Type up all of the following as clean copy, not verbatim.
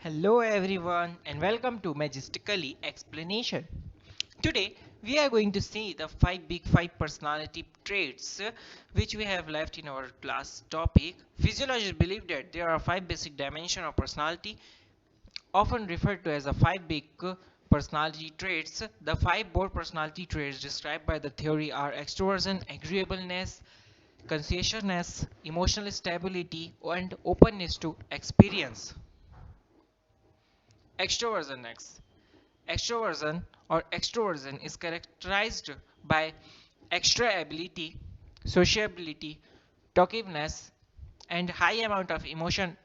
Hello everyone and welcome to Majestically Explanation. Today we are going to see the five personality traits which we have left in our class topic. Physiologists believe that there are five basic dimensions of personality, often referred to as the five big personality traits. The five board personality traits described by the theory are extroversion, agreeableness, conscientiousness, emotional stability, and openness to experience. Extroversion next. Extroversion is characterized by extra ability, sociability, talkativeness, and high amount of emotion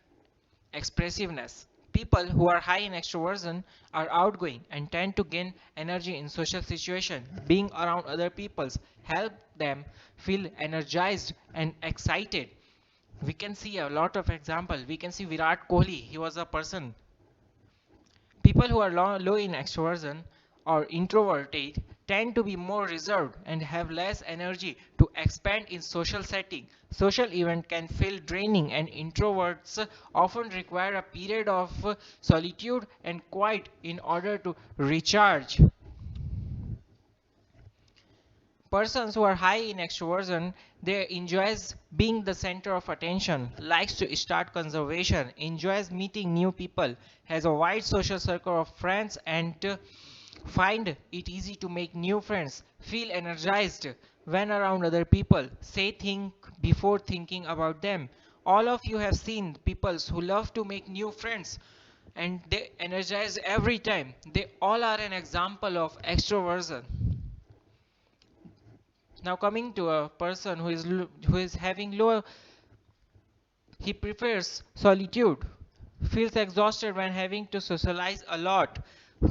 expressiveness. People who are high in extroversion are outgoing and tend to gain energy in social situations. Being around other people help them feel energized and excited. We can see a lot of examples. We can see Virat Kohli. He was a person. People who are low in extroversion or introverted tend to be more reserved and have less energy to expand in social setting. Social event can feel draining and introverts often require a period of solitude and quiet in order to recharge. Persons who are high in extroversion, they enjoys being the center of attention, likes to start conversation, enjoys meeting new people, has a wide social circle of friends, and find it easy to make new friends, feel energized when around other people, say think before thinking about them. All of you have seen people who love to make new friends and they energize every time. They all are an example of extroversion. Now coming to a person who is having low, he prefers solitude, feels exhausted when having to socialize a lot,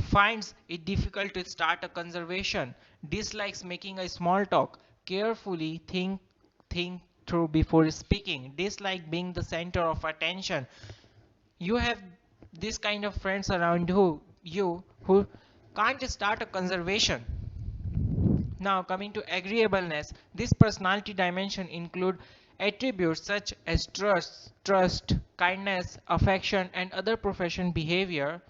finds it difficult to start a conversation, dislikes making a small talk, carefully think through before speaking, dislike being the center of attention. You have this kind of friends around you who can't start a conversation. Now coming to agreeableness, this personality dimension include attributes such as trust, kindness, affection, and other profession behavior.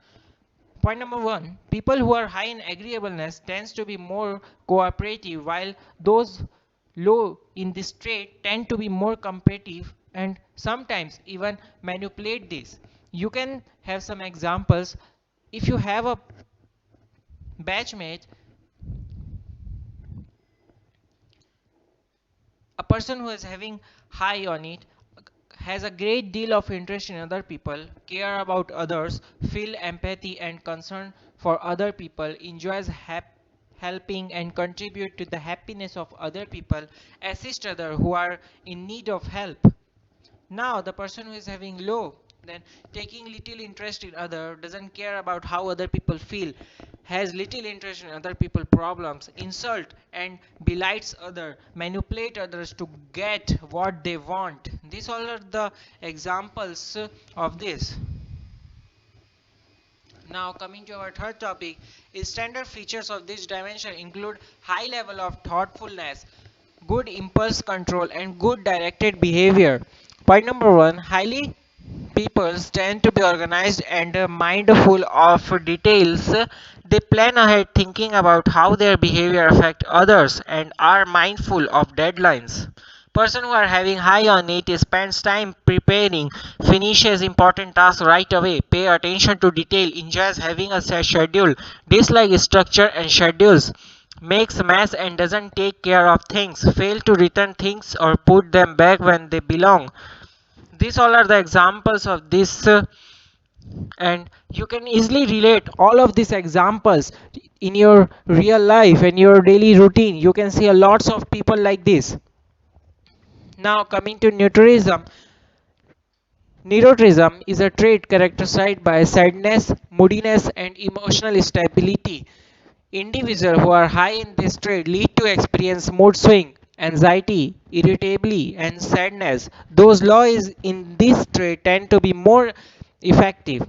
Point number one, people who are high in agreeableness tends to be more cooperative, while those low in this trait tend to be more competitive and sometimes even manipulate this. You can have some examples. If you have a batchmate, a person who is having high on it has a great deal of interest in other people, care about others, feel empathy and concern for other people, enjoys helping and contribute to the happiness of other people, assist others who are in need of help. Now the person who is having low, then taking little interest in other, doesn't care about how other people feel, has little interest in other people problems, insult and belights other, manipulate others to get what they want. These all are the examples of this. Now coming to our third topic is standard features of this dimension include high level of thoughtfulness, good impulse control and good directed behavior. Point number one, highly people tend to be organized and mindful of details. They plan ahead thinking about how their behavior affect others and are mindful of deadlines. Person who are having high on it spends time preparing, finishes important tasks right away, pay attention to detail, enjoys having a set schedule, dislike structure and schedules, makes mess and doesn't take care of things, fail to return things or put them back when they belong. These all are the examples of this, and you can easily relate all of these examples in your real life and your daily routine. You can see a lots of people like this. Now coming to neuroticism. Neuroticism is a trait characterized by sadness, moodiness, and emotional stability. Individuals who are high in this trait lead to experience mood swing, anxiety, irritability, and sadness. Those low is in this trait tend to be more effective.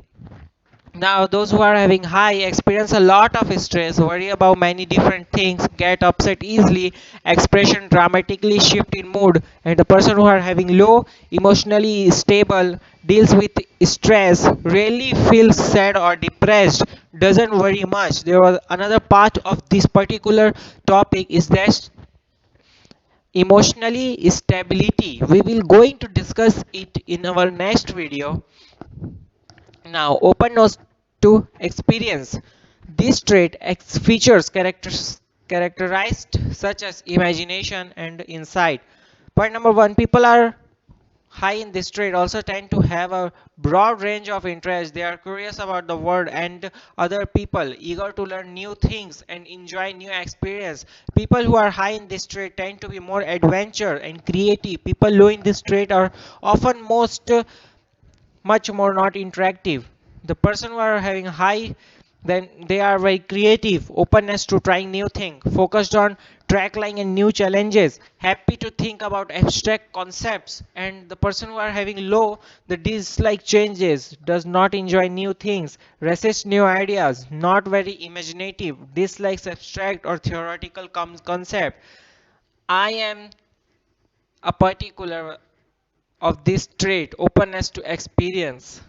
Now, those who are having high experience a lot of stress, worry about many different things, get upset easily, expression dramatically shift in mood, and the person who are having low, emotionally stable, deals with stress, rarely feels sad or depressed, doesn't worry much. There was another part of this particular topic is that emotionally stability. We will going to discuss it in our next video. Now, openness to experience. This trait features characterized such as imagination and insight. Point number one, people are high in this trait also tend to have a broad range of interests. They are curious about the world and other people, eager to learn new things and enjoy new experience. People who are high in this trait tend to be more adventure and creative. People low in this trait are often most much more not interactive. The person who are having high, then they are very creative, openness to trying new things, focused on trackline and new challenges, happy to think about abstract concepts. And the person who are having low, the dislike changes, does not enjoy new things, resists new ideas, not very imaginative, dislikes abstract or theoretical concept. I am a particular of this trait, openness to experience.